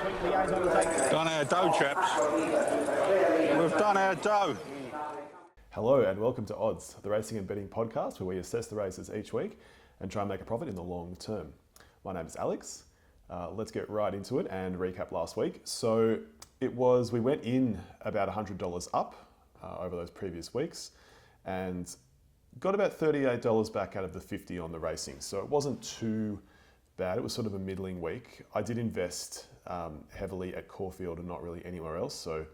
Done our dough, chaps. We've done our dough. Hello and welcome to Odds, the racing and betting podcast where we assess the races each week and try and make a profit in the long term. My name is Alex. Let's get right into it and recap last week. So we went in about $100 up over those previous weeks and got about $38 back out of the 50 on the racing. So it wasn't too bad. It was sort of a middling week. I did invest heavily at Caulfield and not really anywhere else. So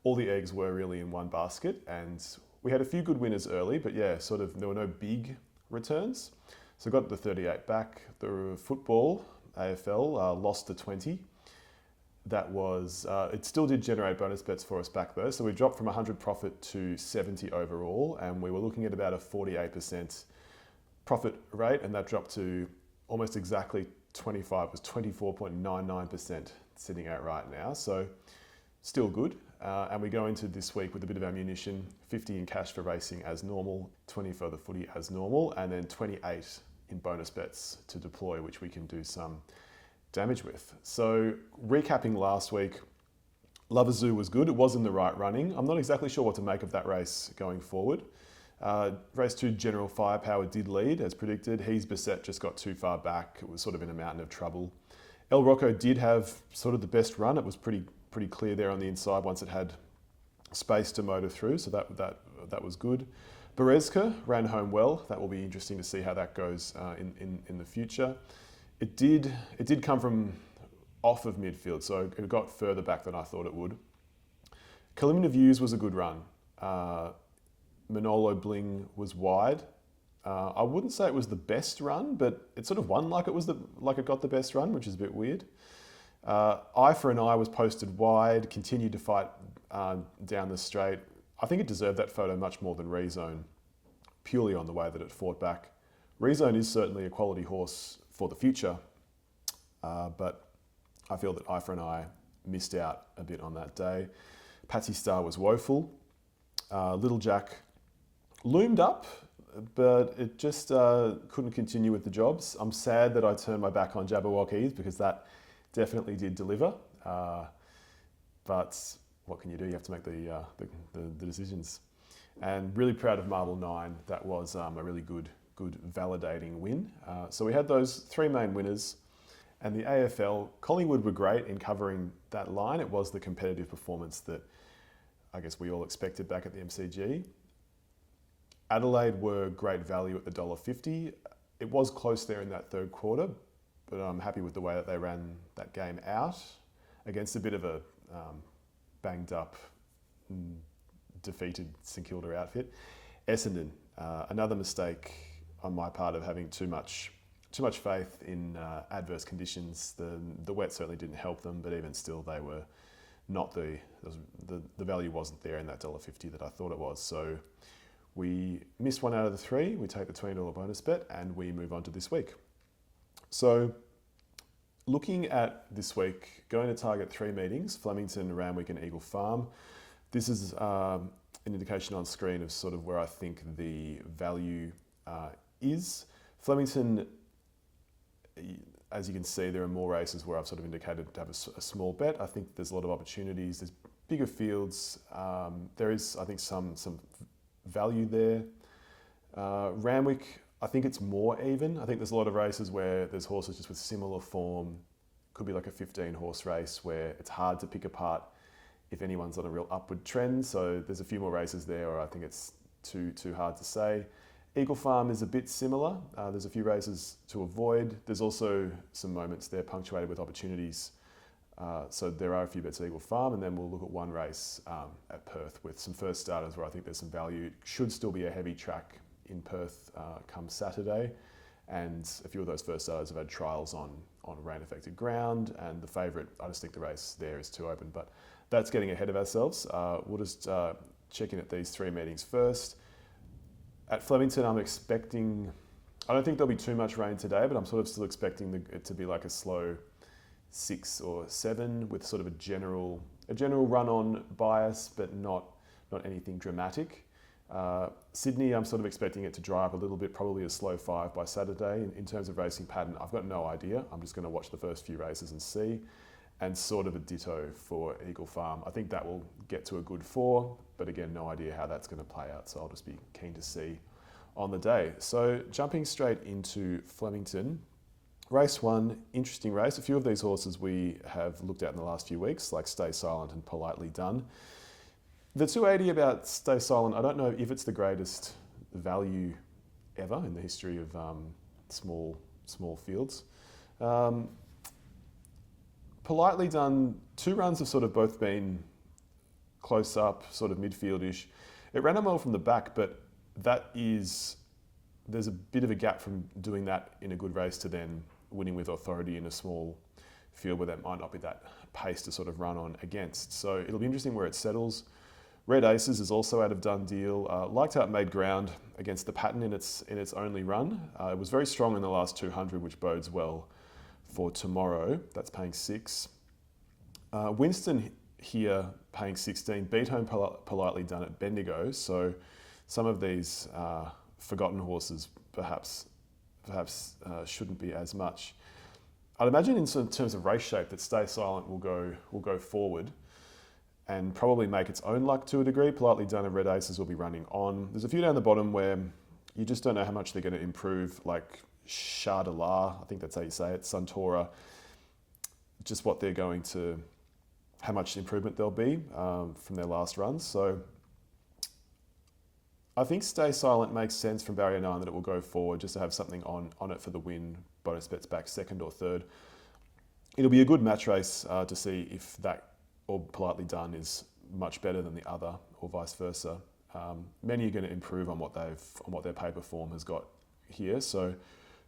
all the eggs were really in one basket, and we had a few good winners early, but yeah, there were no big returns. So got the 38 back. The football, AFL, lost to 20. That was, it still did generate bonus bets for us back though. So we dropped from 100 profit to 70 overall, and we were looking at about a 48% profit rate, and that dropped to almost exactly 25, it was 24.99% sitting at right now. So still good. And we go into this week with a bit of ammunition, 50 in cash for racing as normal, 20 for the footy as normal, and then 28 in bonus bets to deploy, which we can do some damage with. So recapping last week, Lover Zoo was good. It was in the right running. I'm not exactly sure what to make of that race going forward. Race 2, General Firepower did lead as predicted. He's Beset just got too far back. It was sort of in a mountain of trouble. El Rocco did have sort of the best run. It was pretty clear there on the inside once it had space to motor through. So that was good. Berezka ran home well. That will be interesting to see how that goes in the future. It did come from off of midfield, so it got further back than I thought it would. Kalimna Views was a good run. Manolo Bling was wide. I wouldn't say it was the best run, but it sort of won like it got the best run, which is a bit weird. Eye for an Eye was posted wide, continued to fight down the straight. I think it deserved that photo much more than Rezone, purely on the way that it fought back. Rezone is certainly a quality horse for the future, but I feel that Eye for an Eye missed out a bit on that day. Patsy Star was woeful. Little Jack loomed up, but it just couldn't continue with the jobs. I'm sad that I turned my back on Jabberwockies because that definitely did deliver. But what can you do? You have to make the decisions. And really proud of Marble 9. That was a really good validating win. So we had those three main winners. And the AFL, Collingwood were great in covering that line. It was the competitive performance that I guess we all expected back at the MCG. Adelaide were great value at the $1.50. It was close there in that third quarter, but I'm happy with the way that they ran that game out against a bit of a banged up, defeated St Kilda outfit. Essendon, another mistake on my part of having too much faith in adverse conditions. The wet certainly didn't help them, but even still, they were not the value wasn't there in that $1.50 that I thought it was. So we missed one out of the three. We take the $20 bonus bet and we move on to this week. So looking at this week, going to target three meetings: Flemington, Randwick and Eagle Farm. This is an indication on screen of sort of where I think the value is. Flemington, as you can see, there are more races where I've sort of indicated to have a small bet. I think there's a lot of opportunities. There's bigger fields. There is, I think, some value there. Randwick, I think it's more even. I think there's a lot of races where there's horses just with similar form. Could be like a 15 horse race where it's hard to pick apart if anyone's on a real upward trend. So there's a few more races there where I think it's too hard to say. Eagle Farm is a bit similar. There's a few races to avoid. There's also some moments there punctuated with opportunities. So there are a few bets at Eagle Farm, and then we'll look at one race at Perth with some first starters where I think there's some value. It should still be a heavy track in Perth come Saturday, and a few of those first starters have had trials on rain-affected ground, and the favourite, I just think the race there is too open, but that's getting ahead of ourselves. We'll just check in at these three meetings first. At Flemington, I don't think there'll be too much rain today, but I'm sort of still expecting it to be like a slow 6 or 7 with sort of a general run-on bias, but not anything dramatic. Sydney, I'm sort of expecting it to dry up a little bit, probably a slow 5 by Saturday. In terms of racing pattern, I've got no idea. I'm just going to watch the first few races and see. and sort of a ditto for Eagle Farm. I think that will get to a good 4, but again, no idea how that's going to play out, so I'll just be keen to see on the day. So jumping straight into Flemington, race 1, interesting race. A few of these horses we have looked at in the last few weeks, like Stay Silent and Politely Done. The 280 about Stay Silent, I don't know if it's the greatest value ever in the history of small fields. Politely Done, 2 runs have sort of both been close up, sort of midfieldish. It ran a mile from the back, but there's a bit of a gap from doing that in a good race to then winning with authority in a small field where there might not be that pace to sort of run on against. So it'll be interesting where it settles. Red Aces is also out of done deal. Liked how it made ground against the pattern in its only run. It was very strong in the last 200, which bodes well for tomorrow. That's paying 6. Winston here paying 16. Beat Home Politely Done at Bendigo. So some of these forgotten horses perhaps shouldn't be as much. I'd imagine in terms of race shape that Stay Silent will go forward and probably make its own luck to a degree. Politely Done and Red Aces will be running on. There's a few down the bottom where you just don't know how much they're going to improve, like Chardela, I think that's how you say it, Suntora, just what they're going to, how much improvement there'll be from their last runs. So I think Stay Silent makes sense from barrier 9 that it will go forward just to have something on it for the win. Bonus bets back 2nd or 3rd. It'll be a good match race to see if that or Politely Done is much better than the other or vice versa. Many are going to improve on what their paper form has got here. So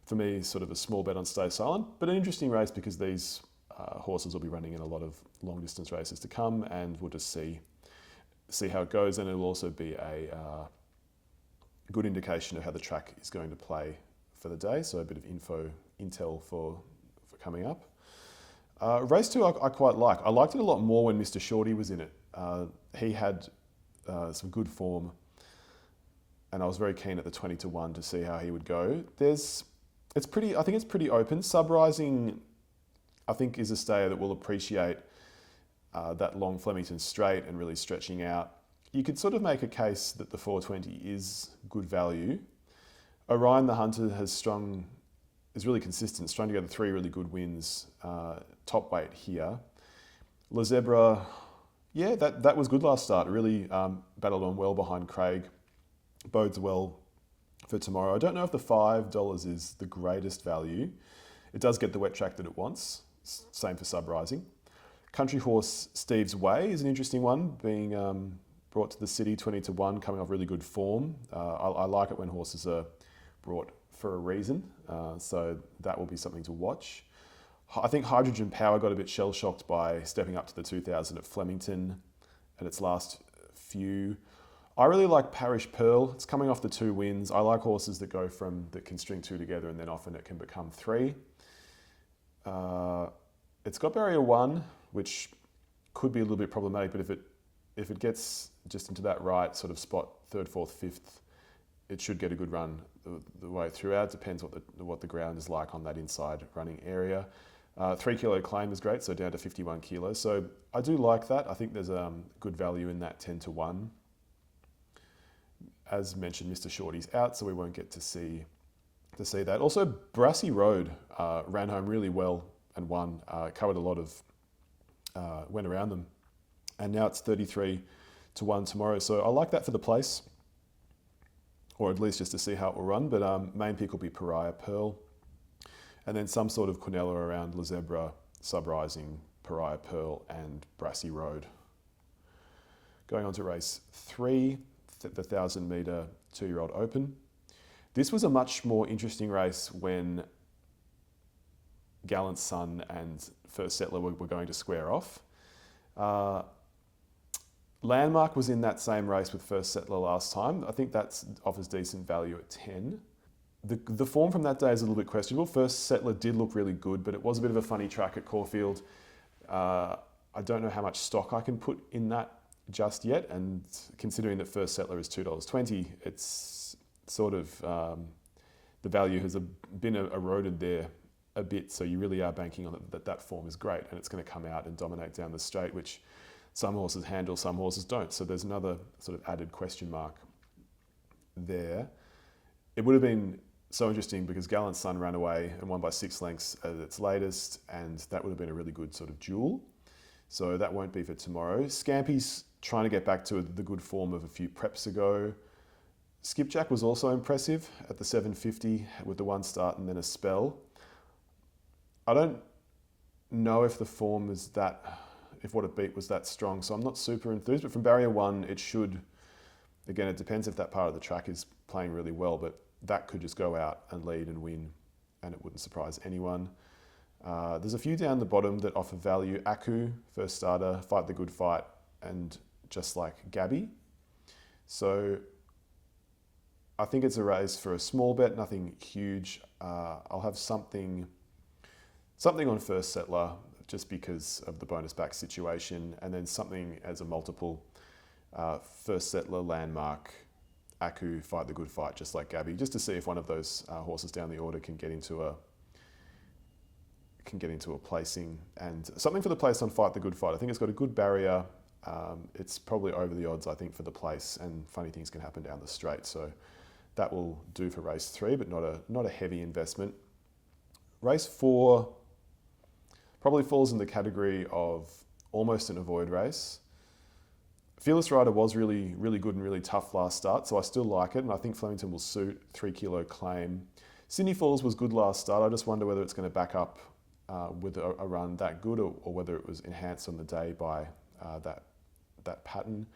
for me, sort of a small bet on Stay Silent, but an interesting race because these horses will be running in a lot of long distance races to come, and we'll just see how it goes. And it'll also be a good indication of how the track is going to play for the day. So a bit of intel for coming up. Race 2 I quite like. I liked it a lot more when Mr. Shorty was in it. He had some good form, and I was very keen at the 20-1 to see how he would go. I think it's pretty open. Subrising, I think, is a stayer that will appreciate that long Flemington straight and really stretching out. You could sort of make a case that the 420 is good value. Orion the Hunter is really consistent, strung together 3 really good wins, top weight here. Le Zebra, yeah, that was good last start. It really battled on well behind Craig. Bodes well for tomorrow. I don't know if the $5 is the greatest value. It does get the wet track that it wants. Same for Subrising. Country Horse Steve's Way is an interesting one, being brought to the city 20-1, coming off really good form. I like it when horses are brought for a reason, so that will be something to watch. I think Hydrogen Power got a bit shell-shocked by stepping up to the 2000 at Flemington at its last few. I really like Parish Pearl. It's coming off the 2 wins. I like horses that can string 2 together and then often it can become 3. It's got barrier 1, which could be a little bit problematic, but if it gets just into that right sort of spot, 3rd, 4th, 5th, it should get a good run the way throughout. Depends what the ground is like on that inside running area. 3 kilo claim is great, so down to 51 kilos. So I do like that. I think there's good value in that 10-1. As mentioned, Mr. Shorty's out, so we won't get to see that. Also, Brassy Road ran home really well and won. Covered a lot of, went around them, and now it's 33-1 tomorrow. So I like that for the place, or at least just to see how it will run. But main pick will be Pariah Pearl, and then some sort of Quinella around Le Zebra, Subrising, Pariah Pearl, and Brassy Road. Going on to race 3. The 1,000 metre 2-year-old Open. This was a much more interesting race when Gallant Sun and First Settler were going to square off. Landmark was in that same race with First Settler last time. I think that offers decent value at 10. The form from that day is a little bit questionable. First Settler did look really good, but it was a bit of a funny track at Caulfield. I don't know how much stock I can put in that just yet, and considering that First Settler is $2.20, it's sort of the value has been eroded there a bit, so you really are banking on it, that form is great and it's going to come out and dominate down the straight, which some horses handle, some horses don't. So there's another sort of added question mark there. It would have been so interesting because Gallant Sun ran away and won by 6 lengths at its latest, and that would have been a really good sort of duel. So that won't be for tomorrow. Scampy's trying to get back to the good form of a few preps ago. Skipjack was also impressive at the 750 with the 1 start and then a spell. I don't know if the form is that, if what it beat was that strong, so I'm not super enthused, but from barrier 1 it should, again it depends if that part of the track is playing really well, but that could just go out and lead and win and it wouldn't surprise anyone. There's a few down the bottom that offer value. Aku, first starter, Fight the Good Fight, and Just Like Gabby. So I think it's a race for a small bet, nothing huge. I'll have something on First Settler just because of the bonus back situation, and then something as a multiple. First Settler, Landmark, Aku, Fight the Good Fight, Just Like Gabby, just to see if one of those horses down the order can get into a placing, and something for the place on Fight the Good Fight. I think it's got a good barrier. It's probably over the odds, I think, for the place, and funny things can happen down the straight. So that will do for race 3, but not a heavy investment. Race 4 probably falls in the category of almost an avoid race. Fearless Rider was really, really good and really tough last start, so I still like it, and I think Flemington will suit. 3 kilo claim. Sydney Falls was good last start. I just wonder whether it's going to back up with a run that good, or whether it was enhanced on the day by that pattern.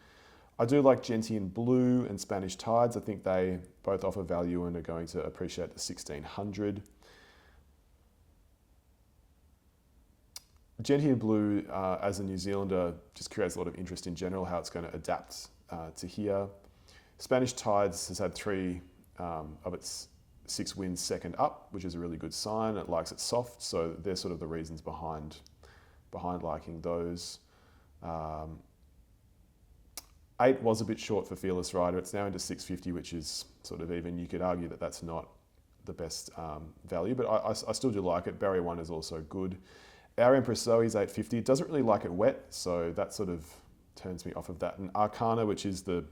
I do like Gentian Blue and Spanish Tides. I think they both offer value and are going to appreciate the 1600. Gentian Blue, as a New Zealander, just creates a lot of interest in general, how it's going to adapt to here. Spanish Tides has had 3 of its 6 wins second up, which is a really good sign. It likes it soft, so they're sort of the reasons behind liking those. 8 was a bit short for Fearless Rider. It's now into 650, which is sort of even. You could argue that that's not the best value, but I still do like it. Barrier 1 is also good. Our Empress Zoe's 850. It doesn't really like it wet, so that sort of turns me off of that. And Arcana, which is the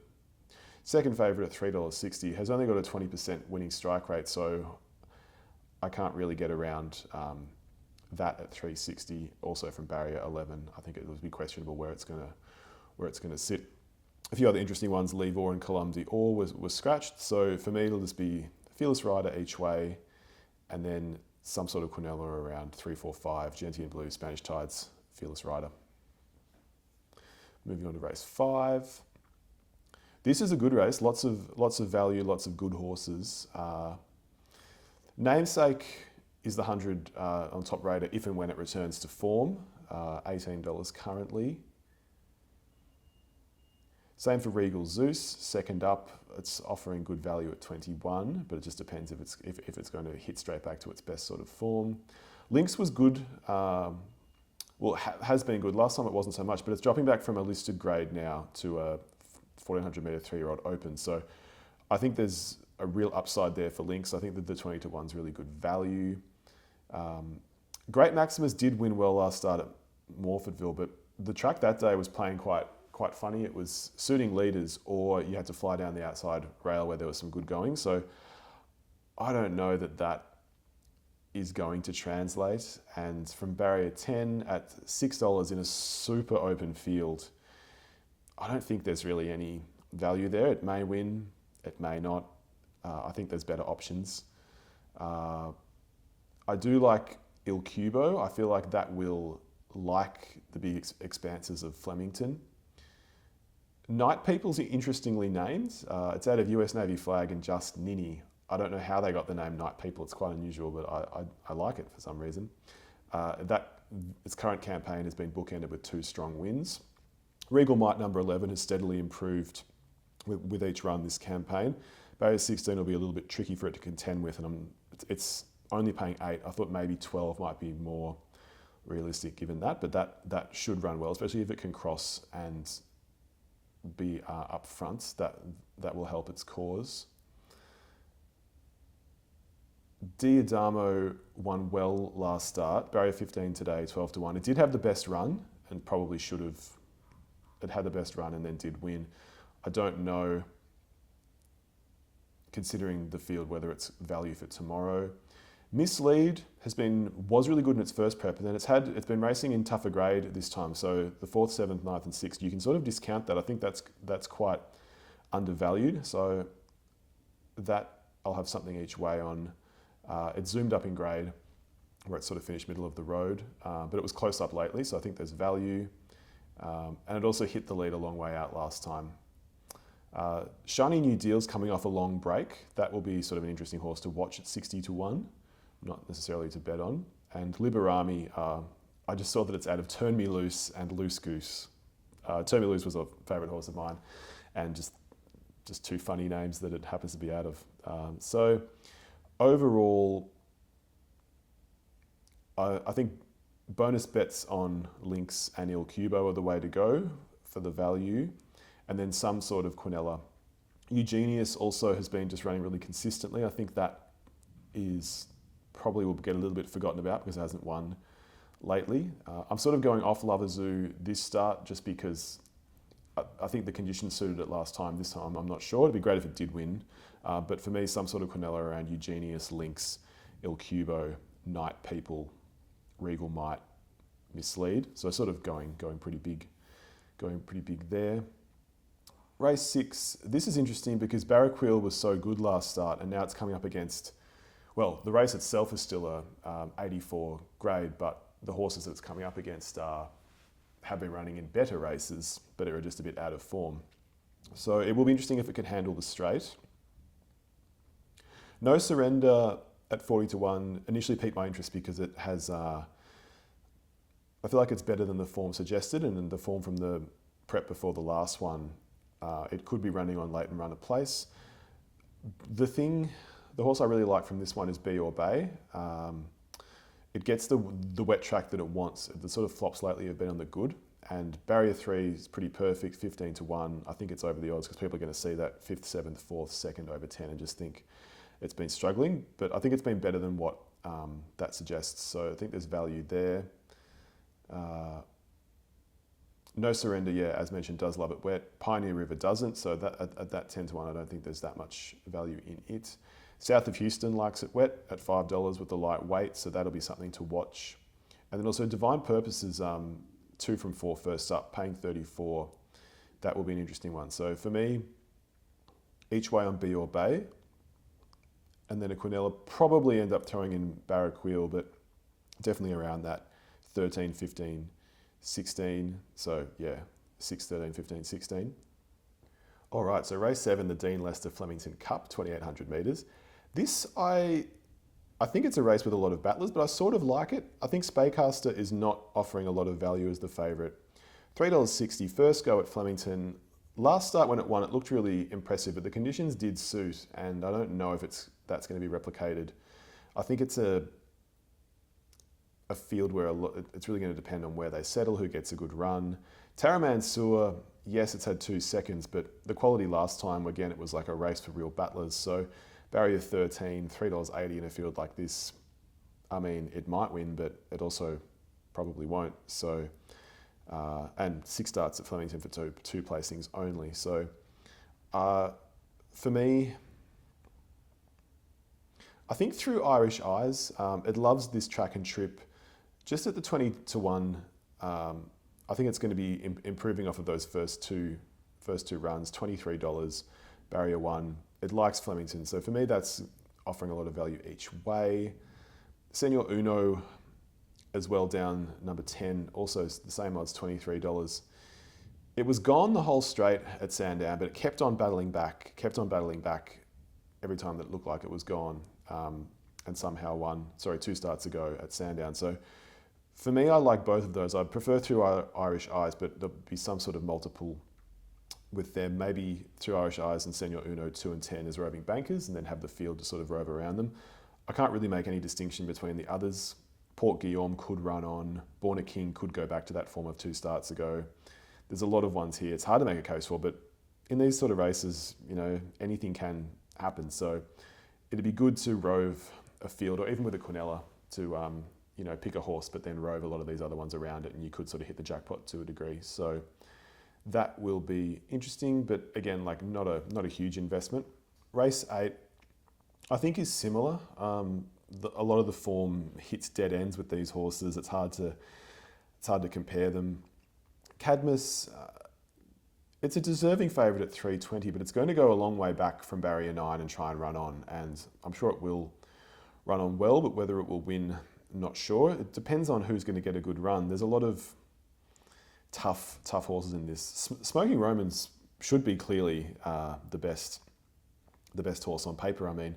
second favourite at $3.60, has only got a 20% winning strike rate, so I can't really get around that at $3.60. Also from barrier 11, I think it would be questionable where it's going to sit. A few other interesting ones: Leevor and Column d'Or was scratched, so for me it'll just be Fearless Rider each way, and then some sort of Quinella around 3, 4, 5, Gentian Blue, Spanish Tides, Fearless Rider. Moving on to race 5. This is a good race, lots of value, lots of good horses. Namesake is the 100 on Top Raider if and when it returns to form, $18 currently. Same for Regal Zeus, second up. It's offering good value at 21, but it just depends if it's going to hit straight back to its best sort of form. Lynx was good, has been good. Last time it wasn't so much, but it's dropping back from a listed grade now to a 1400 metre 3-year-old open. So I think there's a real upside there for Lynx. I think that the 20-to-1's really good value. Great Maximus did win well last start at Morfordville, but the track that day was playing quite funny. It was suiting leaders, or you had to fly down the outside rail where there was some good going. So I don't know that is going to translate. And from barrier 10 at $6 in a super open field, I don't think there's really any value there. It may win, it may not. I think there's better options. I do like Il Cubo. I feel like that will like the big expanses of Flemington. Night People's interestingly named. It's out of US Navy flag and Just Ninny. I don't know how they got the name Night People. It's quite unusual, but I like it for some reason. Its current campaign has been bookended with 2 strong wins. Regal Might number 11 has steadily improved with each run this campaign. Barrier 16 will be a little bit tricky for it to contend with, and it's only paying 8. I thought maybe 12 might be more realistic given that, but that should run well, especially if it can cross and be up front. That will help its cause. Diadamo won well last start. Barrier 15 today, 12-1. It did have the best run and probably should have. It had the best run and then did win. I don't know, considering the field, whether it's value for tomorrow. Mislead was really good in its first prep, and then it's been racing in tougher grade this time. So the 4th, 7th, 9th, and 6th, you can sort of discount that. I think that's quite undervalued. So that I'll have something each way on. It zoomed up in grade, where it sort of finished middle of the road, but it was close up lately, so I think there's value. And it also hit the lead a long way out last time. Shiny New Deal's coming off a long break. That will be sort of an interesting horse to watch at 60-1, not necessarily to bet on. And Liberami, I just saw that it's out of Turn Me Loose and Loose Goose. Turn Me Loose was a favourite horse of mine, and just two funny names that it happens to be out of. So overall, I think bonus bets on Lynx and Il Cubo are the way to go for the value, and then some sort of Quinella. Eugenius also has been just running really consistently. I think that is probably will get a little bit forgotten about because it hasn't won lately. I'm sort of going off Loverzoo this start just because I think the conditions suited it last time. This time I'm not sure. It'd be great if it did win. But for me, some sort of Quinella around Eugenius, Lynx, Il Cubo, Night People, Regal Might, Mislead. So sort of going pretty big there. Race 6, this is interesting because Barraquil was so good last start and now it's coming up against, well, the race itself is still a 84 grade, but the horses that it's coming up against have been running in better races, but are just a bit out of form. So it will be interesting if it can handle the straight. No Surrender at 40-1 initially piqued my interest because it has, I feel like it's better than the form suggested, and then the form from the prep before the last one, it could be running on late and run a place. The horse I really like from this one is Be or Bay. It gets the wet track that it wants. The sort of flops lately have been on the good, and Barrier 3 is pretty perfect, 15-1. I think it's over the odds because people are going to see that 5th, 7th, 4th, 2nd over 10 and just think it's been struggling, but I think it's been better than what that suggests. So I think there's value there. No Surrender, yeah, as mentioned, does love it wet. Pioneer River doesn't, so that at that 10-1, I don't think there's that much value in it. South of Houston likes it wet at $5 with the light weight, so that'll be something to watch. And then also Divine Purpose is 2 from 4 first up, paying 34. That will be an interesting one. So for me, each way on Be or Bay, and then a Quinella, probably end up throwing in Barraquil, but definitely around that 13, 15, 16. So yeah, 6, 13, 15, 16. All right, so race 7, the Dean Lester Flemington Cup, 2,800 metres. This, I think it's a race with a lot of battlers, but I sort of like it. I think Spaycaster is not offering a lot of value as the favourite. $3.60, first go at Flemington. Last start when it won, it looked really impressive, but the conditions did suit, and I don't know if that's going to be replicated. I think it's a field where it's really going to depend on where they settle, who gets a good run. Taraman Sewer, yes, it's had 2 seconds, but the quality last time, again, it was like a race for real battlers. So Barrier 13, $3.80 in a field like this. I mean, it might win, but it also probably won't. So, and 6 starts at Flemington for two placings only. So for me, I think Through Irish Eyes, it loves this track and trip. Just at the 20-1, I think it's going to be improving off of those first two runs, $23, Barrier 1. It likes Flemington. So for me, that's offering a lot of value each way. Senor Uno as well, down number 10, also the same odds, $23. It was gone the whole straight at Sandown, but it kept on battling back every time that it looked like it was gone, and somehow won, 2 starts ago at Sandown. So for me, I like both of those. I prefer Through Irish Eyes, but there'll be some sort of multiple with them, maybe Through Irish Eyes and Senor Uno 2 and 10 as roving bankers, and then have the field to sort of rove around them. I can't really make any distinction between the others. Port Guillaume could run on. Born a King could go back to that form of 2 starts ago. There's a lot of ones here. It's hard to make a case for, but in these sort of races, anything can happen. So it'd be good to rove a field, or even with a Quinella, to pick a horse, but then rove a lot of these other ones around it, and you could sort of hit the jackpot to a degree. So that will be interesting, but again, like not a huge investment. Race 8, I think, is similar. A lot of the form hits dead ends with these horses. It's hard to compare them. Cadmus, it's a deserving favourite at 320, but it's going to go a long way back from barrier 9 and try and run on, and I'm sure it will run on well, but whether it will win, not sure. It depends on who's going to get a good run. There's a lot of tough horses in this. Smoking Romans should be clearly the best horse on paper. I mean,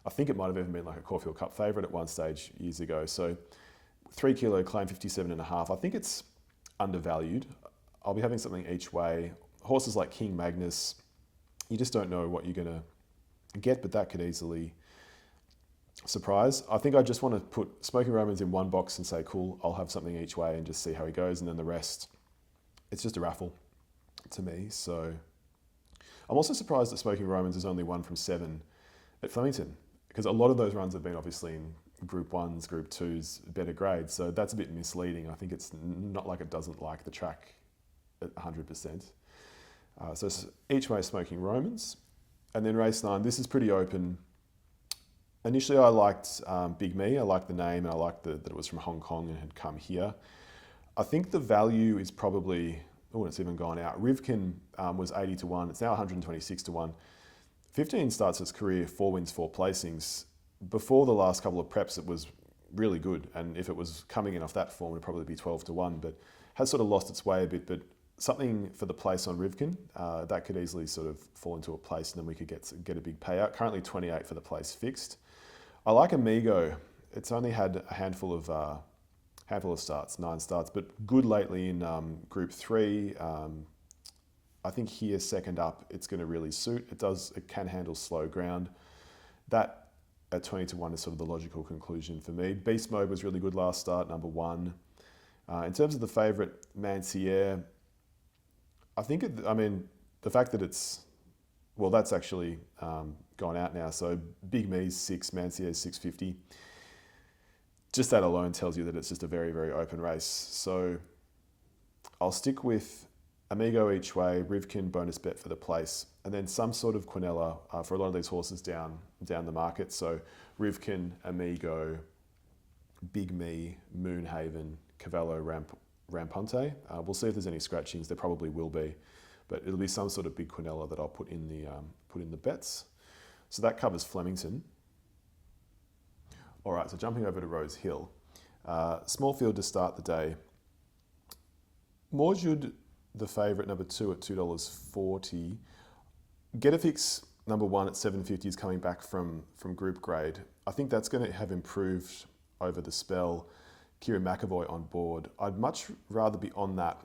I think it might have even been like a Caulfield Cup favourite at one stage years ago. So 3 kilo claim 57.5. I think it's undervalued. I'll be having something each way. Horses like King Magnus, you just don't know what you're going to get, but that could easily surprise. I think I just want to put Smoking Romans in one box and say, cool, I'll have something each way and just see how he goes. And then the rest, it's just a raffle to me. So I'm also surprised that Smoking Romans is only 1 from 7 at Flemington, because a lot of those runs have been obviously in Group 1s, Group 2s, better grades. So that's a bit misleading. I think it's not like it doesn't like the track at 100%. So each way Smoking Romans. And then race 9, this is pretty open. Initially I liked Big Me. I liked the name, and I liked that it was from Hong Kong and had come here. I think the value is probably, it's even gone out. Rivkin was 80 to 1. It's now 126 to 1. 15 starts its career 4 wins, 4 placings. Before the last couple of preps, it was really good. And if it was coming in off that form, it would probably be 12 to 1, but has sort of lost its way a bit. But something for the place on Rivkin, that could easily sort of fall into a place, and then we could get a big payout. Currently 28 for the place fixed. I like Amigo. It's only had a handful of starts, 9 starts, but good lately in Group 3. I think here, second up, it's going to really suit. It can handle slow ground. That at 20 to 1 is sort of the logical conclusion for me. Beast Mode was really good last start, number 1. In terms of the favourite, Manciere, I think, the fact that that's actually gone out now. So Big Me's 6, Manciere's 650. Just that alone tells you that it's just a very, very open race. So I'll stick with Amigo each way, Rivkin bonus bet for the place, and then some sort of Quinella for a lot of these horses down the market. So Rivkin, Amigo, Big Me, Moonhaven, Cavallo, Ramponte. We'll see if there's any scratchings. There probably will be, but it'll be some sort of big Quinella that I'll put in the bets. So that covers Flemington. All right, so jumping over to Rosehill. Small field to start the day. Morjud, the favourite, number 2 at $2.40. Get a Fix, number 1 at $7.50 is coming back from group grade. I think that's going to have improved over the spell. Kieran McAvoy on board. I'd much rather be on that.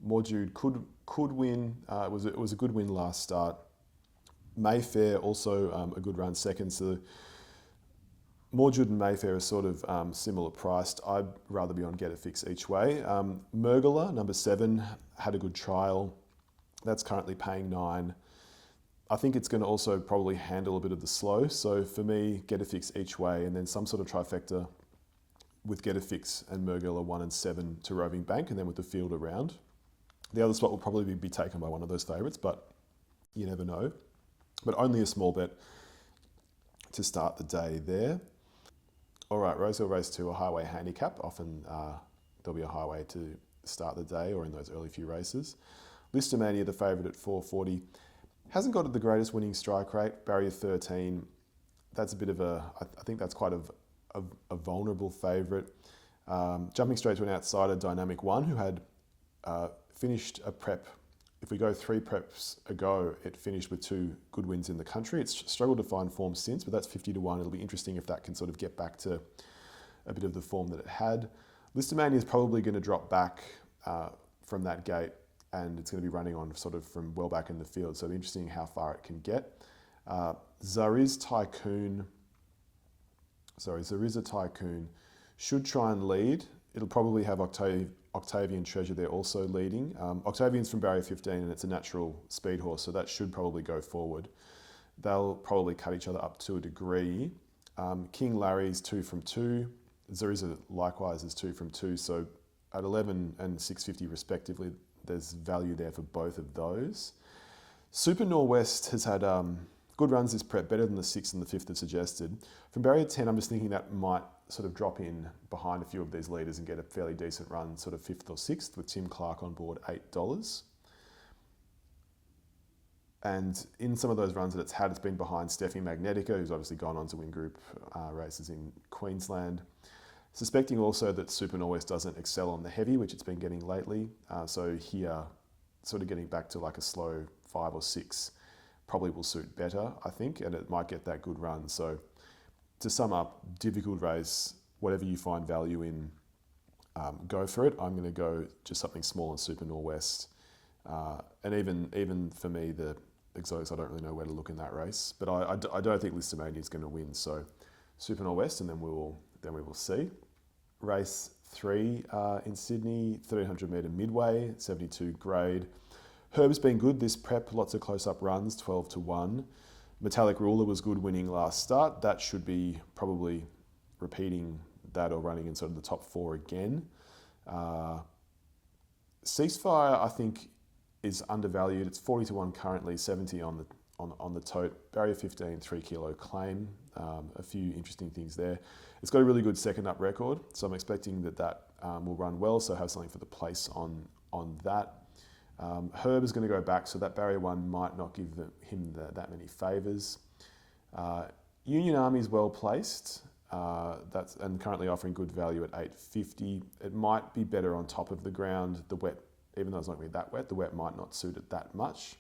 Morjud could win. It was a good win last start. Mayfair also a good run second. So Morjud and Mayfair are sort of similar priced. I'd rather be on Get a Fix each way. Mergula, number 7, had a good trial. That's currently paying 9. I think it's going to also probably handle a bit of the slow. So for me, Get a Fix each way, and then some sort of trifecta with Get a Fix and Mergula 1 and 7 to Roving Bank, and then with the field around. The other spot will probably be taken by one of those favourites, but you never know. But only a small bet to start the day there. All right, Rosehill Race 2, a highway handicap. Often there'll be a highway to start the day or in those early few races. Listomania, the favourite at $4.40. Hasn't got the greatest winning strike rate, barrier 13. That's a bit of I think that's quite a vulnerable favourite. Jumping straight to an outsider, Dynamic One, who had finished a prep. If we go 3 preps ago, it finished with 2 good wins in the country. It's struggled to find form since, but that's 50 to 1. It'll be interesting if that can sort of get back to a bit of the form that it had. Listomania is probably going to drop back from that gate, and it's going to be running on sort of from well back in the field. So it'll be interesting how far it can get. Zariza Tycoon should try and lead. It'll probably have Octavian Treasure there also leading. Octavian's from barrier 15 and it's a natural speed horse, so that should probably go forward. They'll probably cut each other up to a degree. King Larry's 2 from 2. Zariza likewise is 2 from 2. So at 11 and 650 respectively, there's value there for both of those. Super Norwest has had good runs this prep, better than the 6th and the 5th have suggested. From barrier 10, I'm just thinking that might sort of drop in behind a few of these leaders and get a fairly decent run, sort of 5th or 6th, with Tim Clark on board $8. And in some of those runs that it's had, it's been behind Steffi Magnetica, who's obviously gone on to win group races in Queensland. Suspecting also that Super Norwest doesn't excel on the heavy, which it's been getting lately. So here, sort of getting back to like a slow 5 or 6 probably will suit better, I think, and it might get that good run. So to sum up, difficult race, whatever you find value in, go for it. I'm going to go just something small on Super Norwest. And even for me, the exotics, I don't really know where to look in that race. But I don't think Listomania is going to win. So Super Norwest, and then we will see. Race 3 in Sydney, 1300 metre midway, 72 grade. Herb's been good this prep, lots of close-up runs, 12-1. Metallic Ruler was good winning last start. That should be probably repeating that or running in sort of the top 4 again. Ceasefire, I think, is undervalued. It's 40-1 currently, 70 on the tote. Barrier 15, 3 kilo claim. A few interesting things there. It's got a really good second up record, so I'm expecting that will run well, so have something for the place on that. Herb is going to go back, so that barrier 1 might not give him that many favours. Union Army is well placed, and currently offering good value at $8.50. It might be better on top of the ground. The wet, even though it's not going to be that wet, the wet might not suit it that much.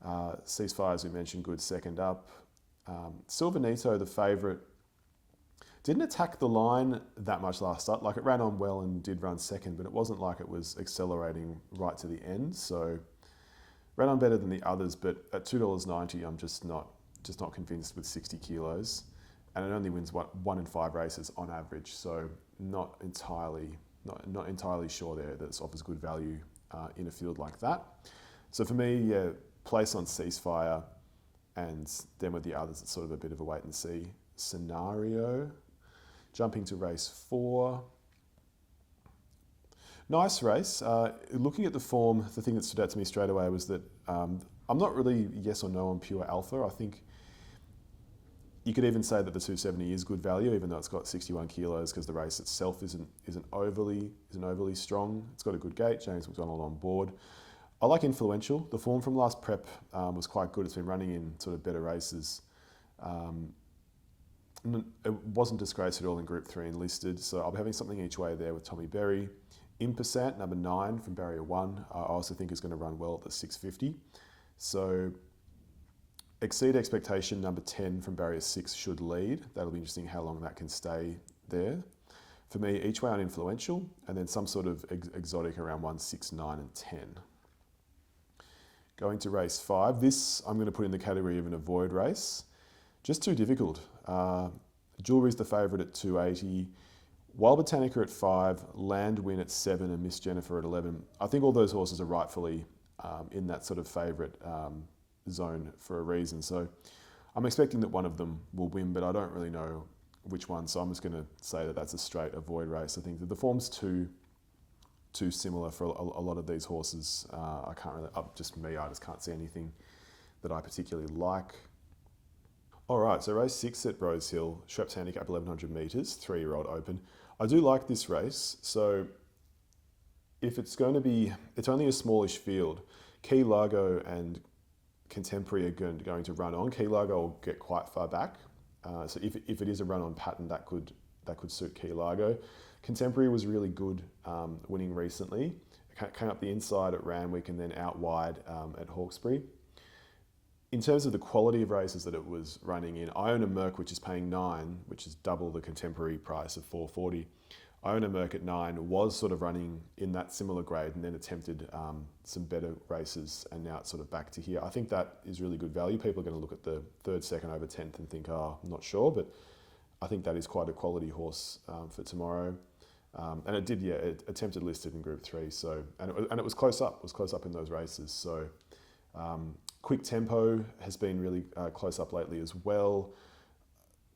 Ceasefire, as we mentioned, good second up. Silvanito, the favourite, didn't attack the line that much last start. Like, it ran on well and did run second, but it wasn't like it was accelerating right to the end. So ran on better than the others, but at $2.90, I'm just not convinced with 60 kilos, and it only wins 1 in 5 races on average. So not entirely sure there that it offers good value in a field like that. So for me, yeah, place on Ceasefire, and then with the others, it's sort of a bit of a wait and see scenario. Jumping to race 4. Nice race. Looking at the form, the thing that stood out to me straight away was that I'm not really yes or no on pure alpha. I think you could even say that the 270 is good value, even though it's got 61 kilos, because the race itself isn't overly strong. It's got a good gate. James McDonald on board. I like Influential. The form from last prep was quite good. It's been running in sort of better races. It wasn't disgraced at all in Group 3 and listed, so I'll be having something each way there with Tommy Berry. Impersant, number 9 from barrier 1, I also think is going to run well at the 650. So Exceed Expectation, number 10 from barrier 6 should lead. That'll be interesting how long that can stay there. For me, each way on Influential, and then some sort of exotic around 1, 6, 9 and 10. Going to race 5. This I'm going to put in the category of an avoid race. Just too difficult. Jewelry's the favourite at 280. Wild Botanica at 5. Land Win at 7 and Miss Jennifer at 11. I think all those horses are rightfully in that sort of favourite zone for a reason. So I'm expecting that one of them will win, but I don't really know which one. So I'm just going to say that that's a straight avoid race. I think that the form's too similar for a lot of these horses. I can't really, I just can't see anything that I particularly like. All right, so race 6 at Rosehill, Schweppes handicap 1100 metres, 3-year-old open. I do like this race. So if it's going to be, it's only a smallish field. Key Largo and Contemporary are going to run on. Key Largo will get quite far back. So if it is a run on pattern, that could suit Key Largo. Contemporary was really good winning recently. It came up the inside at Randwick and then out wide at Hawkesbury. In terms of the quality of races that it was running in, I own a Merc which is paying 9, which is double the Contemporary price of 440. I own a Merc at 9, was sort of running in that similar grade and then attempted some better races, and now it's sort of back to here. I think that is really good value. People are going to look at the 3rd, 2nd over 10th and think, I'm not sure, but I think that is quite a quality horse for tomorrow. And it did, it attempted listed in Group 3, so and it was close up. It was close up in those races. So Quick Tempo has been really close up lately as well.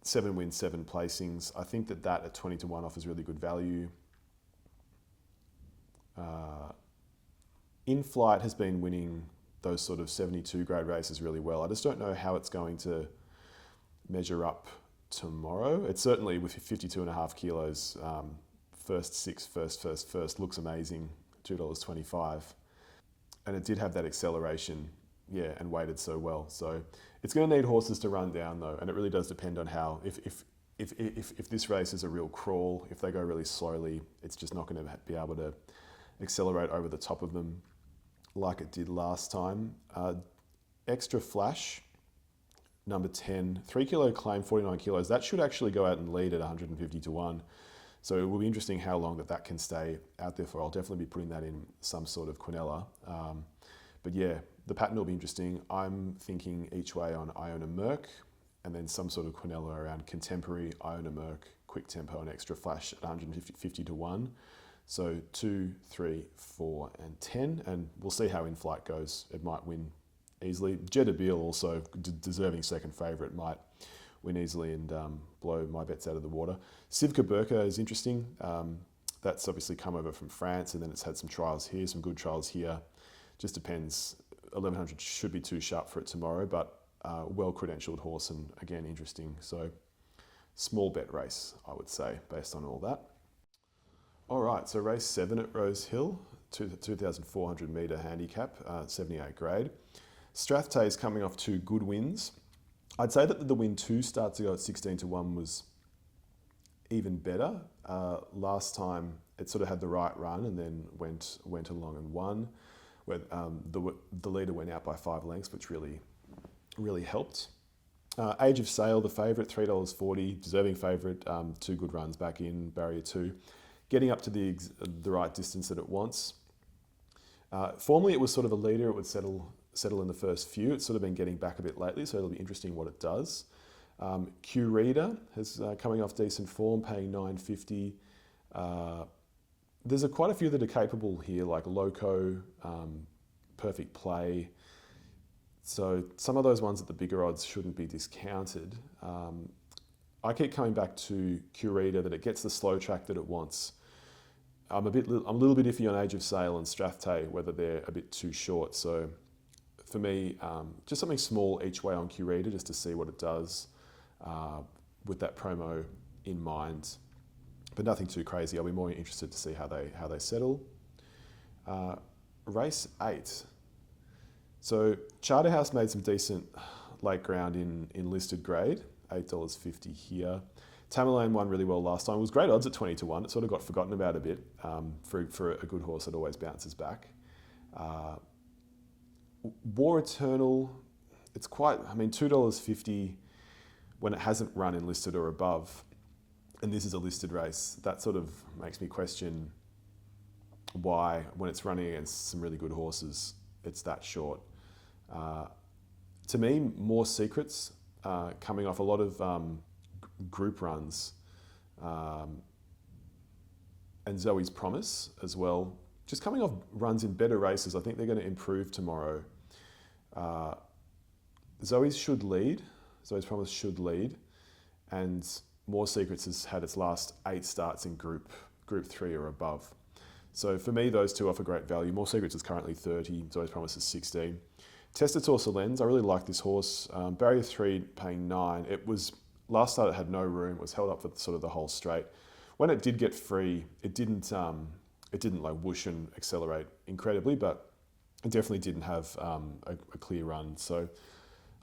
7 wins, 7 placings. I think that at 20-1 offers really good value. In Flight has been winning those sort of 72 grade races really well. I just don't know how it's going to measure up tomorrow. It's certainly with 52.5 kilos, first six, first looks amazing, $2.25. And it did have that acceleration, yeah, and weighted so well. So it's going to need horses to run down though, and it really does depend on how, if this race is a real crawl, if they go really slowly, it's just not going to be able to accelerate over the top of them like it did last time. Extra Flash, number 10, 3 kilo claim, 49 kilos. That should actually go out and lead at 150-1. So it will be interesting how long that can stay out there for. I'll definitely be putting that in some sort of Quinella. But yeah, the pattern will be interesting. I'm thinking each way on Iona Merc, and then some sort of Quinella around Contemporary, Iona Merc, Quick Tempo, and Extra Flash at 150-1. So 2, 3, 4, and 10, and we'll see how In Flight goes. It might win easily. Jeddah also, deserving second favourite, might win easily and blow my bets out of the water. Sivka Burka is interesting. That's obviously come over from France, and then it's had some trials here, some good trials here. Just depends. 1100 should be too sharp for it tomorrow, but well-credentialed horse, and again, interesting. So small bet race, I would say, based on all that. All right, so race 7 at Rosehill, 2,400 metre handicap, 78 grade. Strathtay is coming off 2 good wins. I'd say that the win 2 starts to go at 16-1 was even better. Last time it sort of had the right run and then went along and won, where the leader went out by 5 lengths, which really helped. Age of Sale, the favourite, $3.40, deserving favourite, 2 good runs back in, barrier 2. Getting up to the right distance that it wants. Formerly, it was sort of a leader. It would settle in the first few. It's sort of been getting back a bit lately, so it'll be interesting what it does. Q Reader is coming off decent form, paying $9.50. There's quite a few that are capable here, like Loco, Perfect Play. So some of those ones at the bigger odds shouldn't be discounted. I keep coming back to Q Reader, that it gets the slow track that it wants. I'm a little bit iffy on Age of Sale and Strathtay, whether they're a bit too short. So for me, just something small each way on Q Reader, just to see what it does with that promo in mind. But nothing too crazy. I'll be more interested to see how they settle. Race 8. So Charterhouse made some decent late ground in listed grade, $8.50 here. Tamerlane won really well last time. It was great odds at 20-1. It sort of got forgotten about a bit for a good horse that always bounces back. War Eternal, it's quite, $2.50 when it hasn't run in listed or above, and this is a listed race. That sort of makes me question why, when it's running against some really good horses, it's that short. To me, More Secrets, coming off a lot of group runs, and Zoe's Promise as well, just coming off runs in better races. I think they're going to improve tomorrow. Zoe's Promise should lead, and More Secrets has had its last 8 starts in group 3 or above. So for me, those two offer great value. More Secrets is currently 30, Zoe's Promise is 16. Testator Solens, I really like this horse. Barrier 3 paying 9. It was, last start it had no room, it was held up for sort of the whole straight. When it did get free, it didn't like whoosh and accelerate incredibly, but it definitely didn't have a clear run. So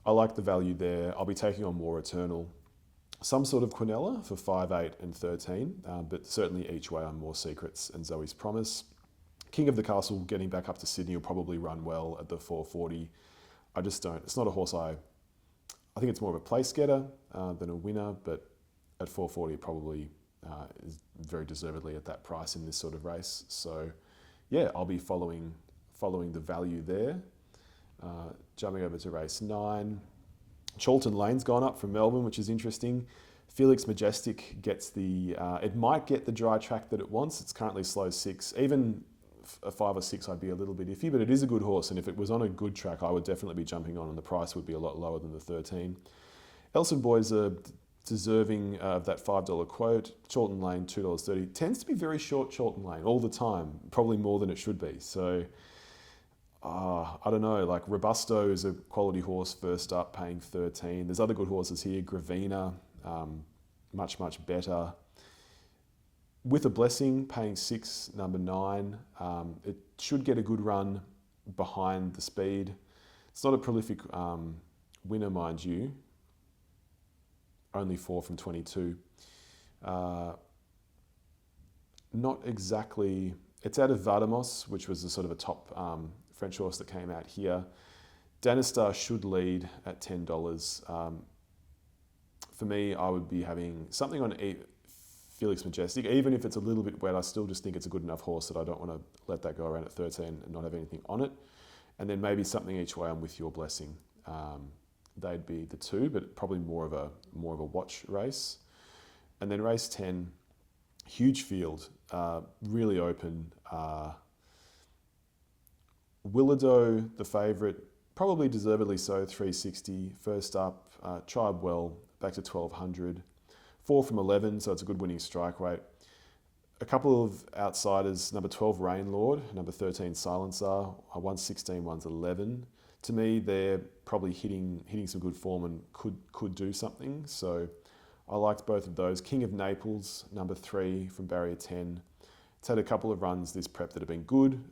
I like the value there. I'll be taking on War Eternal. Some sort of Quinella for 5, 8 and 13, but certainly each way on More Secrets and Zoe's Promise. King of the Castle getting back up to Sydney will probably run well at the 440. It's not a horse I think it's more of a place getter than a winner, but at 440 it probably is very deservedly at that price in this sort of race. So yeah, I'll be following the value there. Jumping over to race 9. Charlton Lane's gone up from Melbourne, which is interesting. Felix Majestic gets it might get the dry track that it wants. It's currently slow 6. Even a 5 or 6, I'd be a little bit iffy, but it is a good horse. And if it was on a good track, I would definitely be jumping on, and the price would be a lot lower than the 13. Elson Boys are deserving of that $5 quote. Chorlton Lane, $2.30. Tends to be very short, Chorlton Lane, all the time, probably more than it should be. So I don't know, like Robusto is a quality horse first up, paying 13. There's other good horses here. Gravina, much better. With a Blessing, paying 6, number 9. It should get a good run behind the speed. It's not a prolific winner, mind you. Only 4 from 22. Not exactly... It's out of Vardamos, which was a sort of a top French horse that came out here. Danistar should lead at $10. For me, I would be having something on Felix Majestic. Even if it's a little bit wet, I still just think it's a good enough horse that I don't want to let that go around at 13 and not have anything on it. And then maybe something each way on With Your Blessing. They'd be the two, but probably more of a watch race. And then race 10, huge field, really open. Willado, the favourite, probably deservedly so, 360. First up, tried well, back to 1200. 4 from 11, so it's a good winning strike rate. A couple of outsiders, number 12, Rain Lord, number 13, Silencer, one's 16, one's 11. To me, they're probably hitting some good form and could do something. So I liked both of those. King of Naples, number 3 from barrier 10. It's had a couple of runs this prep that have been good,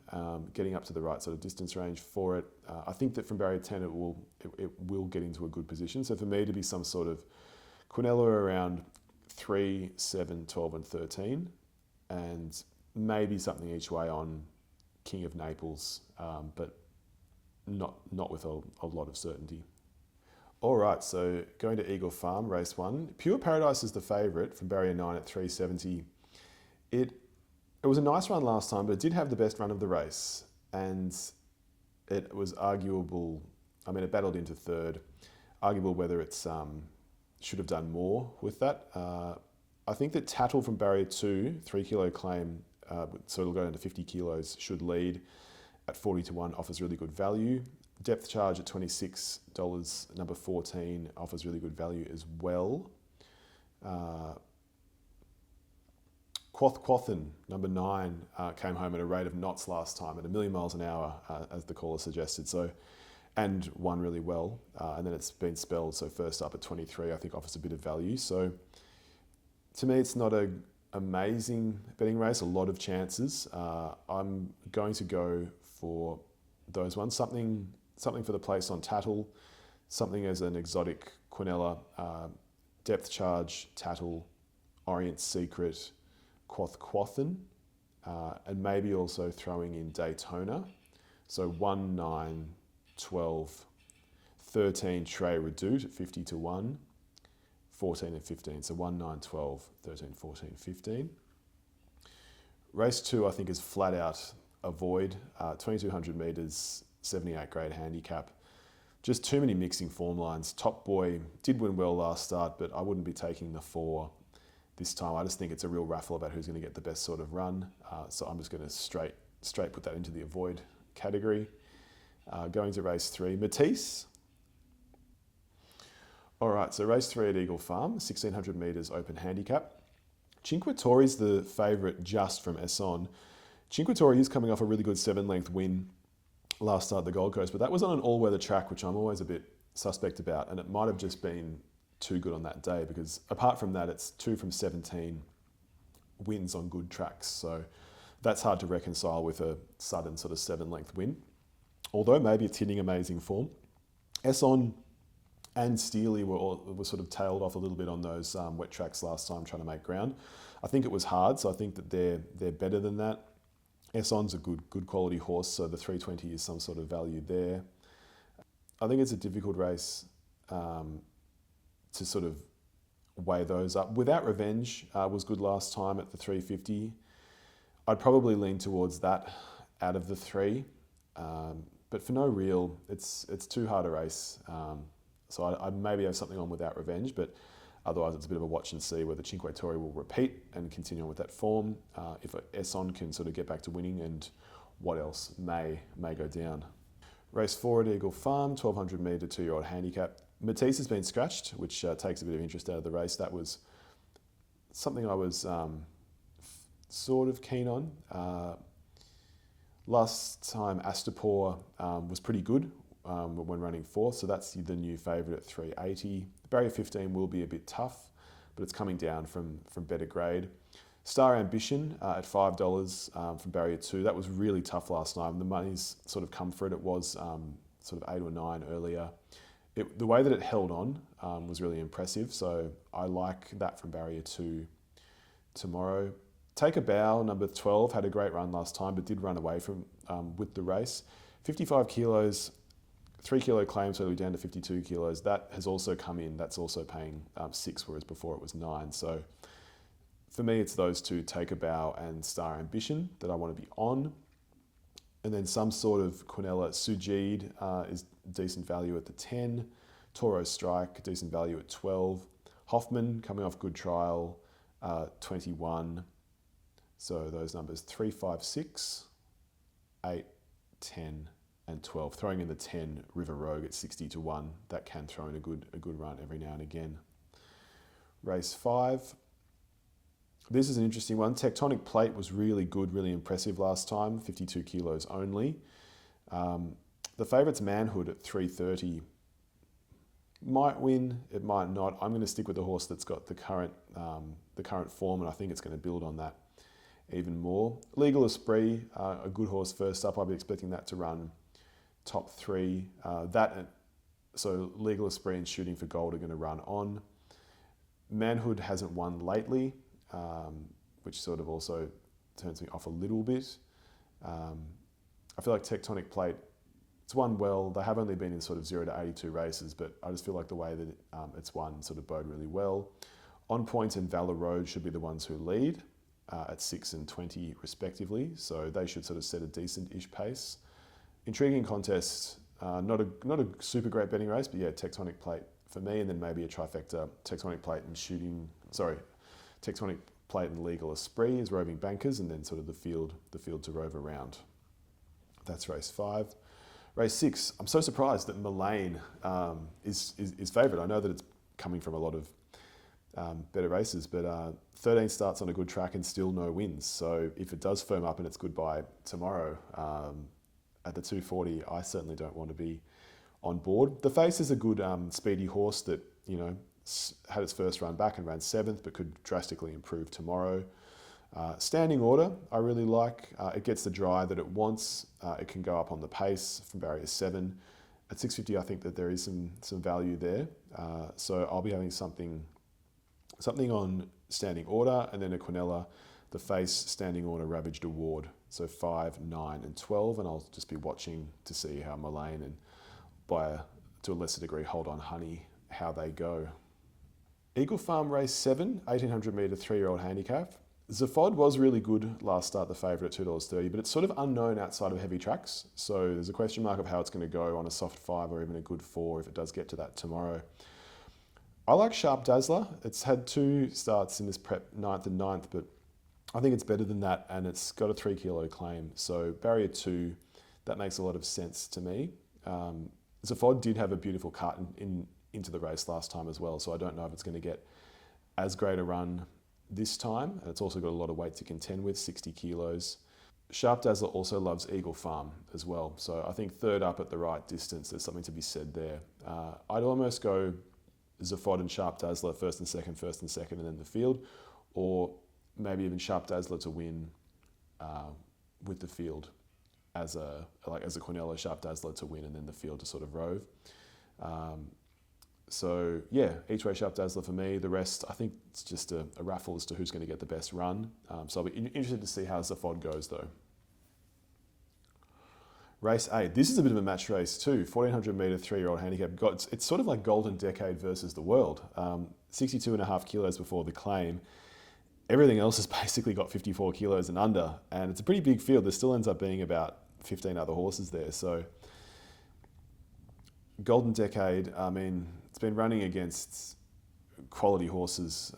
getting up to the right sort of distance range for it. I think that from barrier 10 it will get into a good position. So for me to be some sort of Quinella around 3, 7, 12 and 13, and maybe something each way on King of Naples, but not with a lot of certainty. All right, so going to Eagle Farm, race 1. Pure Paradise is the favourite from barrier 9 at 370. It was a nice run last time, but it did have the best run of the race, and it was arguable. I mean, it battled into third. Arguable whether it's should have done more with that. I think that Tattle from barrier 2, 3 kilo claim, so it'll go into 50 kilos, should lead at 40-1, offers really good value. Depth Charge at $26, number 14, offers really good value as well. Quothquothan, number 9, came home at a rate of knots last time at 1,000,000 miles an hour, as the caller suggested. So, and won really well. And then it's been spelled. So first up at 23, I think offers a bit of value. So to me, it's not an amazing betting race. A lot of chances. I'm going to go for those ones. Something for the place on Tattle. Something as an exotic Quinella. Depth Charge, Tattle, Orient Secret, Quothquothan, and maybe also throwing in Daytona. So 1, 9, 12, 13 Trey Redoute at 50-1, 14 and 15. So 1, 9, 12, 13, 14, 15. Race 2, I think, is flat out avoid. 2,200 metres, 78 grade handicap. Just too many mixing form lines. Top Boy did win well last start, but I wouldn't be taking the 4 this time. I just think it's a real raffle about who's going to get the best sort of run. So I'm just going to straight put that into the avoid category. Going to race 3, Matisse. All right, so race 3 at Eagle Farm, 1,600 metres open handicap. Cinque Torre's the favourite just from Esson. Cinque Torre is coming off a really good 7-length win last start at the Gold Coast, but that was on an all-weather track, which I'm always a bit suspect about, and it might have just been too good on that day, because apart from that, it's 2 from 17 wins on good tracks. So that's hard to reconcile with a sudden sort of 7-length win. Although maybe it's hitting amazing form. Esson and Steely were sort of tailed off a little bit on those wet tracks last time trying to make ground. I think it was hard, so I think that they're better than that. Esson's a good quality horse, so the 320 is some sort of value there. I think it's a difficult race to sort of weigh those up. Without Revenge was good last time at the 350. I'd probably lean towards that out of the 3. But for No Real, it's too hard a race. So I'd maybe have something on Without Revenge, but otherwise it's a bit of a watch and see whether Cinque Torre will repeat and continue on with that form. If Esson can sort of get back to winning, and what else may go down. Race 4 at Eagle Farm, 1,200 metre 2-year-old handicap. Matisse has been scratched, which takes a bit of interest out of the race. That was something I was sort of keen on. Last time Astapor was pretty good when running fourth, so that's the new favourite at 380. Barrier 15 will be a bit tough, but it's coming down from better grade. Star Ambition at $5 from Barrier 2. That was really tough last night. The money's sort of come for it. It was sort of 8 or 9 earlier. The way that it held on was really impressive, so I like that from Barrier 2 tomorrow. Take a Bow, number 12, had a great run last time, but did run away from with the race. 55 kilos, 3 kilo claim, so we're down to 52 kilos. That has also come in. That's also paying 6, whereas before it was 9. So for me, it's those two, Take a Bow and Star Ambition, that I want to be on. And then some sort of Quinella Sujid is decent value at the 10. Toro Strike, decent value at 12. Hoffman, coming off good trial, 21. So those numbers 3, 5, 6, 8, 10, and 12. Throwing in the 10, River Rogue at 60 to 1. That can throw in a good run every now and again. Race 5. This is an interesting one. Tectonic Plate was really good, really impressive last time, 52 kilos only. The favourite's Manhood at 330. Might win, it might not. I'm going to stick with the horse that's got the current form, and I think it's going to build on that even more. Legal Esprit, a good horse first up. I'll be expecting that to run top 3. So Legal Esprit and Shooting for Gold are going to run on. Manhood hasn't won lately, which sort of also turns me off a little bit. I feel like Tectonic Plate, it's won well. They have only been in sort of 0 to 82 races, but I just feel like the way that it's won sort of bode really well. On Point and Valor Road should be the ones who lead at 6 and 20 respectively, so they should sort of set a decent-ish pace. Intriguing contest, not a super great betting race, but yeah, Tectonic Plate for me, and then maybe a trifecta, Tectonic Plate and Legal Esprit as roving bankers, and then sort of the field to rove around. That's race 5. Race 6, I'm so surprised that Mullane is favourite. I know that it's coming from a lot of better races, but 13 starts on a good track and still no wins. So if it does firm up and it's goodbye tomorrow at the 240, I certainly don't want to be on board. The Face is a good speedy horse that, had its first run back and ran 7th, but could drastically improve tomorrow. Standing Order, I really like. It gets the dry that it wants. It can go up on the pace from barrier 7. At 650, I think that there is some value there. So I'll be having something on Standing Order, and then a Quinella, the Face, Standing Order, Ravaged Award. So 5, 9, and 12, and I'll just be watching to see how Mullane and, to a lesser degree, Hold On Honey, how they go. Eagle Farm Race 7, 1800 metre 3-year-old handicap. Zaphod was really good last start, the favourite at $2.30, but it's sort of unknown outside of heavy tracks. So there's a question mark of how it's going to go on a soft 5 or even a good 4 if it does get to that tomorrow. I like Sharp Dazzler. It's had 2 starts in this prep, 9th and 9th, but I think it's better than that, and it's got a 3 kilo claim. So barrier 2, that makes a lot of sense to me. Zaphod did have a beautiful cut into the race last time as well, so I don't know if it's going to get as great a run this time, and it's also got a lot of weight to contend with, 60 kilos. Sharp Dazzler also loves Eagle Farm as well, so I think third up at the right distance, there's something to be said there. I'd almost go Zaphod and Sharp Dazzler first and second, and then the field, or maybe even Sharp Dazzler to win with the field as a Quinella, Sharp Dazzler to win, and then the field to sort of rove. So yeah, each way Sharp Dazzler for me. The rest, I think it's just a raffle as to who's going to get the best run. So I'll be interested to see how Zaphod goes though. Race 8. This is a bit of a match race too. 1400 metre 3-year-old handicap. It's sort of like Golden Decade versus the World. 62.5 kilos before the claim. Everything else has basically got 54 kilos and under, and it's a pretty big field. There still ends up being about 15 other horses there. So Golden Decade, I mean, it's been running against quality horses,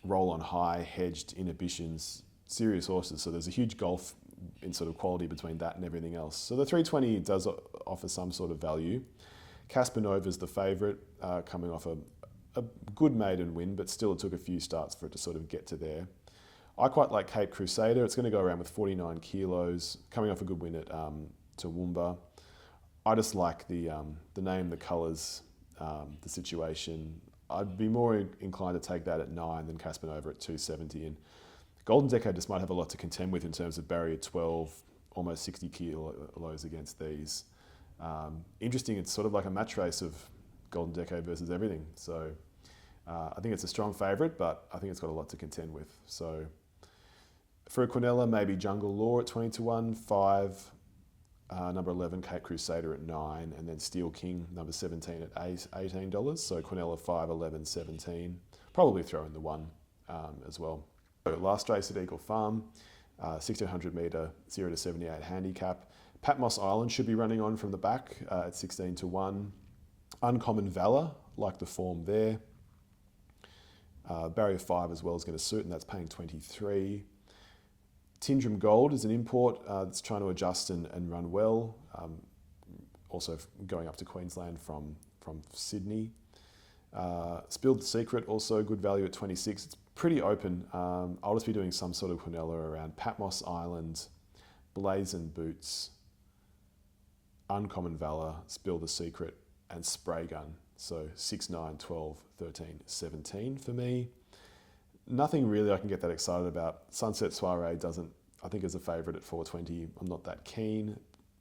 Roll on High, Hedged, Inhibitions, serious horses. So there's a huge gulf in sort of quality between that and everything else. So the 320 does offer some sort of value. Caspanova's the favourite, coming off a good maiden win, but still it took a few starts for it to sort of get to there. I quite like Cape Crusader. It's going to go around with 49 kilos, coming off a good win at Toowoomba. I just like the name, the colours, the situation. I'd be more inclined to take that at 9 than Caspanova at 270. And Golden Decade just might have a lot to contend with in terms of barrier 12, almost 60 kilos against these. Interesting, it's sort of like a match race of Golden Decade versus everything. So I think it's a strong favourite, but I think it's got a lot to contend with. So for a Quinella, maybe Jungle Law at 20-1, 5, number 11, Cape Crusader at 9, and then Steel King, number 17 at $18. So Quinella 5, 11, 17. Probably throw in the 1 as well. So last race at Eagle Farm, 1600 metre, 0 to 78 handicap. Patmos Island should be running on from the back at 16-1. Uncommon Valor, like the form there. Barrier 5 as well is going to suit, and that's paying 23. Tindrum Gold is an import that's trying to adjust and run well. Also going up to Queensland from Sydney. Spilled the Secret, also good value at 26. It's pretty open. I'll just be doing some sort of Quinella around Patmos Island, Blazon Boots, Uncommon Valor, Spill the Secret, and Spray Gun. So 6, 9, 12, 13, 17 for me. Nothing really I can get that excited about. Sunset Soiree doesn't, I think, is a favourite at 420. I'm not that keen.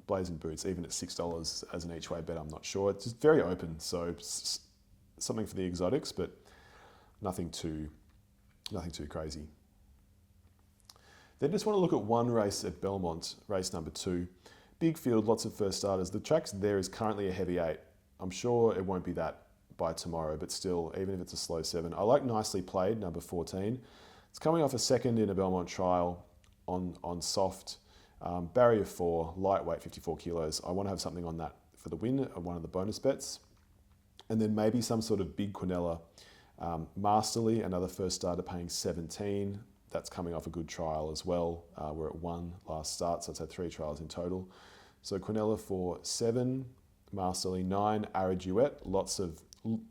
Blazon Boots, even at $6 as an each way bet, I'm not sure. It's just very open, so something for the exotics, but nothing too crazy. Then just want to look at one race at Belmont, race number 2. Big field, lots of first starters. The track there is currently a heavy 8. I'm sure it won't be that by tomorrow, but still, even if it's a slow 7. I like Nicely Played, number 14. It's coming off a second in a Belmont trial on soft. Barrier 4, lightweight, 54 kilos. I want to have something on that for the win of one of the bonus bets. And then maybe some sort of big Quinella. Masterly, another first starter, paying 17. That's coming off a good trial as well. We're at 1 last start, so it's had 3 trials in total. So Quinella for 7, Masterly 9, Araduet.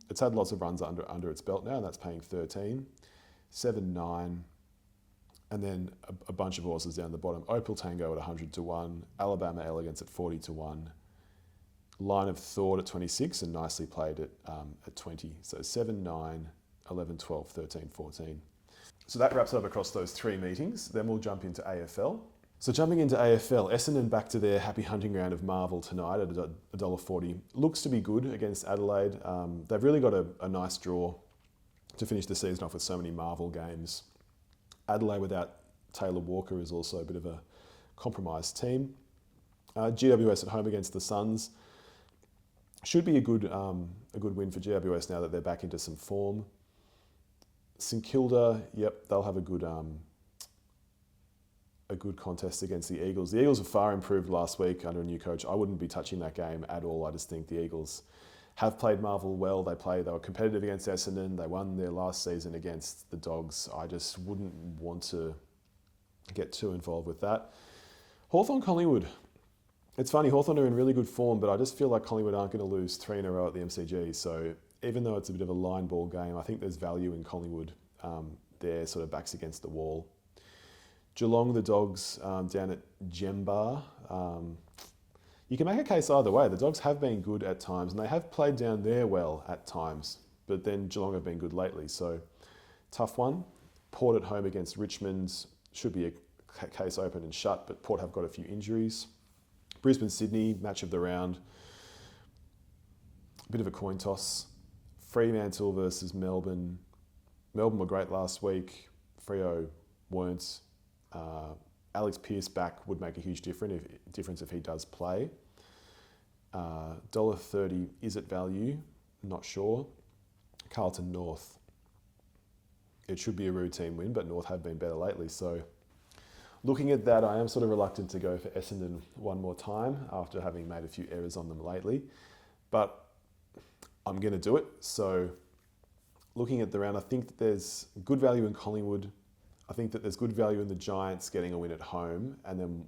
It's had lots of runs under its belt now, and that's paying 13. 7, 9, and then a bunch of horses down the bottom. Opal Tango at 100-1, Alabama Elegance at 40-1, Line of Thought at 26, and Nicely Played at 20. So 7, 9, 11, 12, 13, 14. So that wraps up across those 3 meetings. Then we'll jump into AFL. So jumping into AFL, Essendon back to their happy hunting ground of Marvel tonight at $1.40. Looks to be good against Adelaide. They've really got a nice draw to finish the season off with so many Marvel games. Adelaide without Taylor Walker is also a bit of a compromised team. GWS at home against the Suns. Should be a good win for GWS now that they're back into some form. St Kilda, yep, they'll have a good contest against the Eagles. The Eagles have far improved last week under a new coach. I wouldn't be touching that game at all. I just think the Eagles have played Marvel well. They were competitive against Essendon. They won their last season against the Dogs. I just wouldn't want to get too involved with that. Hawthorn Collingwood. It's funny, Hawthorn are in really good form, but I just feel like Collingwood aren't going to lose 3 in a row at the MCG. So even though it's a bit of a line ball game, I think there's value in Collingwood. They're sort of backs against the wall. Geelong, the Dogs, down at Gembar. You can make a case either way. The Dogs have been good at times, and they have played down there well at times, but then Geelong have been good lately. So tough one. Port at home against Richmond should be a case open and shut, but Port have got a few injuries. Brisbane, Sydney, match of the round. A bit of a coin toss. Fremantle versus Melbourne. Melbourne were great last week. Freo weren't. Alex Pearce back would make a huge difference if he does play. $1.30 is at value, not sure. Carlton North. It should be a routine win, but North have been better lately. So looking at that, I am sort of reluctant to go for Essendon one more time after having made a few errors on them lately. But I'm going to do it. So looking at the round, I think that there's good value in Collingwood. I think that there's good value in the Giants getting a win at home, and then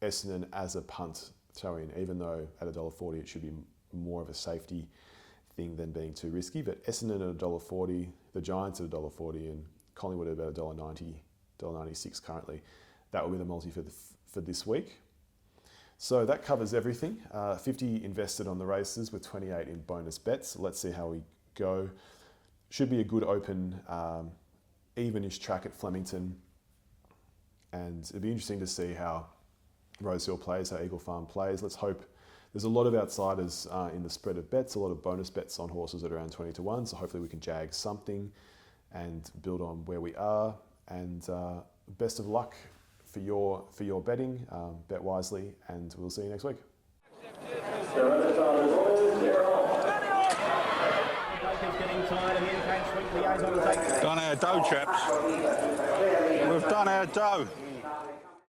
Essendon as a punt throw in, even though at $1.40 it should be more of a safety thing than being too risky. But Essendon at $1.40, the Giants at $1.40, and Collingwood at about $1.90, $1.96 currently. That will be the multi for this week. So that covers everything. 50 invested on the races with 28 in bonus bets. Let's see how we go. Should be a good open, evenish track at Flemington. And it'd be interesting to see how Rosehill plays, how Eagle Farm plays. Let's hope. There's a lot of outsiders in the spread of bets, a lot of bonus bets on horses at around 20-1. So hopefully we can jag something and build on where we are. And best of luck for your betting. Bet wisely, and we'll see you next week. Done our dough, chaps. We've done our dough.